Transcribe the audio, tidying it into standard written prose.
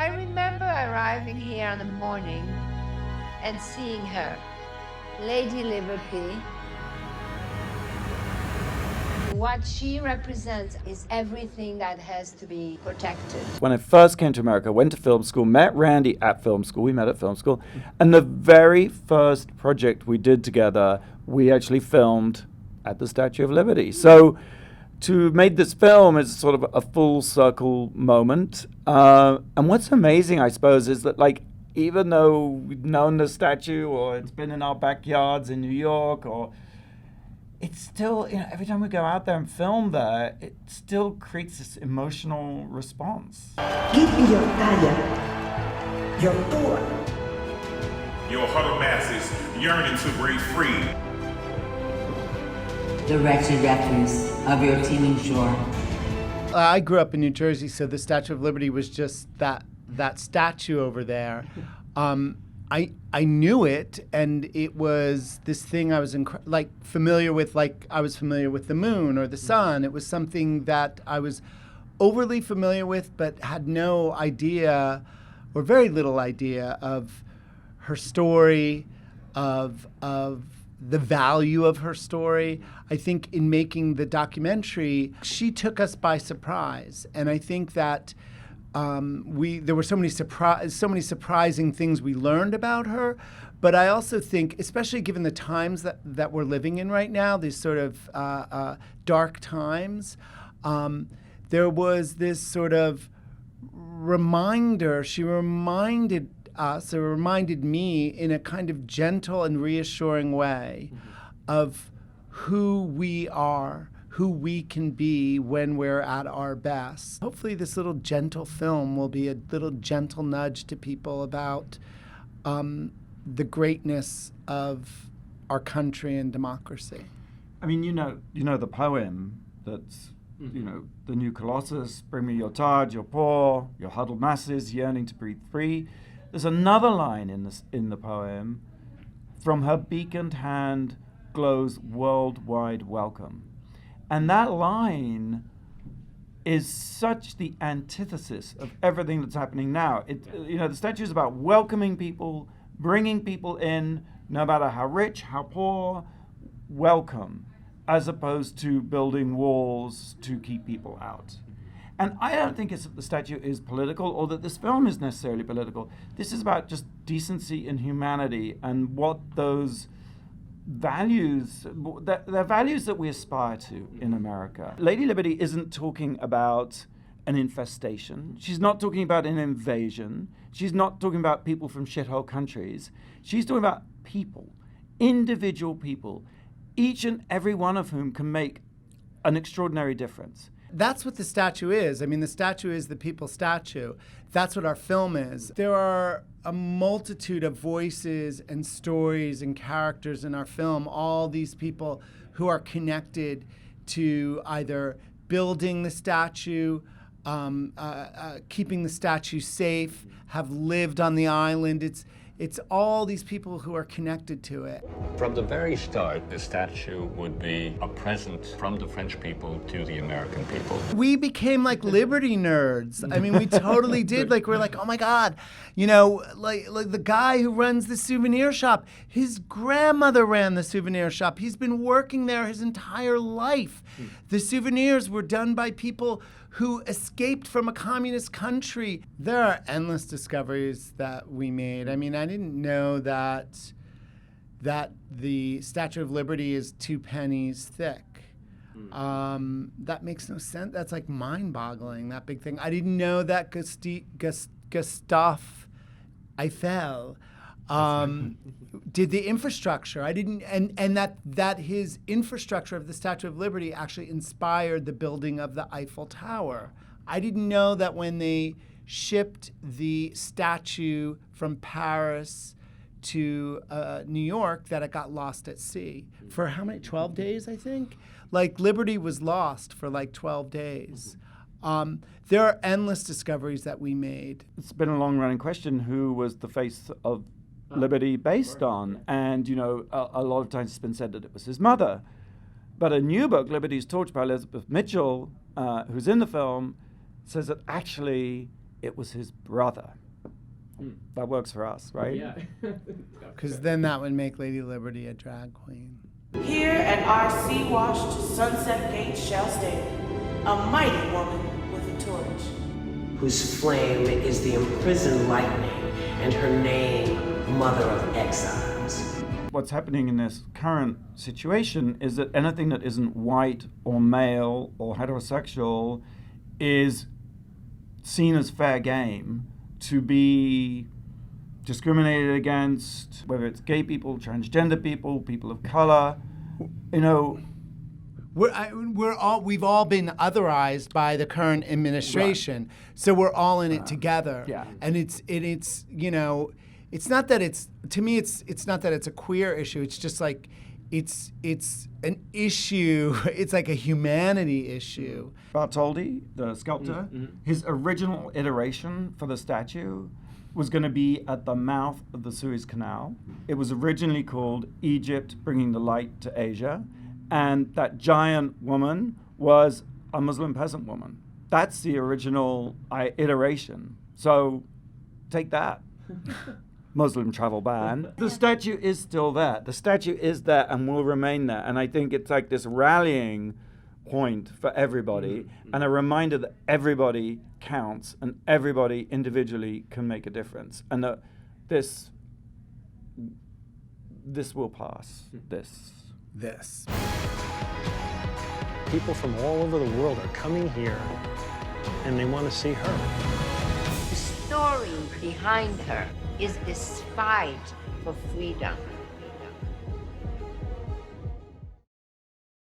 I remember arriving here in the morning and seeing her, Lady Liberty. What she represents is everything that has to be protected. When I first came to America, I went to film school, met Randy at film school. We met at film school. And the very first project we did together, we actually filmed at the Statue of Liberty. So to make this film is sort of a full circle moment. And what's amazing, I suppose, is that like, even though we've known the statue or it's been in our backyards in New York, or it's still, every time we go out there and film there, it still creates this emotional response. Give me your talla, your tour. Your huddled masses yearning to breathe free. The wretched refuse of your teeming shore. I grew up in New Jersey, so the Statue of Liberty was just that statue over there. I knew it, and it was this thing I was familiar with, like I was familiar with the moon or the sun. It was something that I was overly familiar with, but had no idea, or very little idea, of her story, of the value of her story. I think in making the documentary, she took us by surprise, and I think that there were so many surprising things we learned about her. But I also think, especially given the times that we're living in right now, these sort of dark times, there was this sort of reminder. She reminded us, or reminded me in a kind of gentle and reassuring way of who we are, who we can be when we're at our best. Hopefully this little gentle film will be a little gentle nudge to people about the greatness of our country and democracy. I mean, you know the poem that's, the new Colossus, bring me your targe, your poor, your huddled masses yearning to breathe free. There's another line in the poem, from her beaconed hand glows worldwide welcome. And that line is such the antithesis of everything that's happening now. The statue is about welcoming people, bringing people in, no matter how rich, how poor, welcome, as opposed to building walls to keep people out. And I don't think it's that the statue is political or that this film is necessarily political. This is about just decency and humanity and what those values, they're values that we aspire to in America. Lady Liberty isn't talking about an infestation. She's not talking about an invasion. She's not talking about people from shithole countries. She's talking about people, individual people, each and every one of whom can make an extraordinary difference. That's what the statue is. I mean, the statue is the people's statue. That's what our film is. There are a multitude of voices and stories and characters in our film, all these people who are connected to either building the statue, keeping the statue safe, have lived on the island. It's all these people who are connected to it. From the very start, the statue would be a present from the French people to the American people. We became like Liberty nerds. I mean, we totally did. Like, we're like, oh my God, like the guy who runs the souvenir shop, his grandmother ran the souvenir shop. He's been working there his entire life. The souvenirs were done by people who escaped from a communist country. There are endless discoveries that we made. I mean, I didn't know that the Statue of Liberty is 2 pennies thick. That makes no sense. That's like mind-boggling, that big thing. I didn't know that Gustave Eiffel did the infrastructure. I didn't, and that his infrastructure of the Statue of Liberty actually inspired the building of the Eiffel Tower. I didn't know that when they shipped the statue from Paris to New York, that it got lost at sea for how many? 12 days, I think. Like, Liberty was lost for like 12 days. There are endless discoveries that we made. It's been a long-running question: who was the face of Liberty based on? And a lot of times it's been said that it was his mother, but a new book, Liberty's Torch, by Elizabeth Mitchell, who's in the film, says that actually it was his brother. That works for us, right? Yeah. Because then that would make Lady Liberty a drag queen. Here at our sea-washed Sunset Gate shall stand a mighty woman with a torch, whose flame is the imprisoned lightning, and her name, Mother of Exiles. What's happening in this current situation is that anything that isn't white or male or heterosexual is seen as fair game to be discriminated against, whether it's gay people, transgender people, people of color, you know. We've all been otherized by the current administration, right. So we're all in it together. Yeah. And it's you know, it's not that it's, to me it's not that it's a queer issue. It's just like it's an issue. It's like a humanity issue. Bartholdi, the sculptor, his original iteration for the statue was going to be at the mouth of the Suez Canal. It was originally called Egypt Bringing the Light to Asia. And that giant woman was a Muslim peasant woman. That's the original iteration. So take that. Muslim travel ban. The statue is still there. The statue is there and will remain there. And I think it's like this rallying point for everybody and a reminder that everybody counts and everybody individually can make a difference. And that this will pass. This. People from all over the world are coming here and they want to see her. The story behind her is this fight for freedom.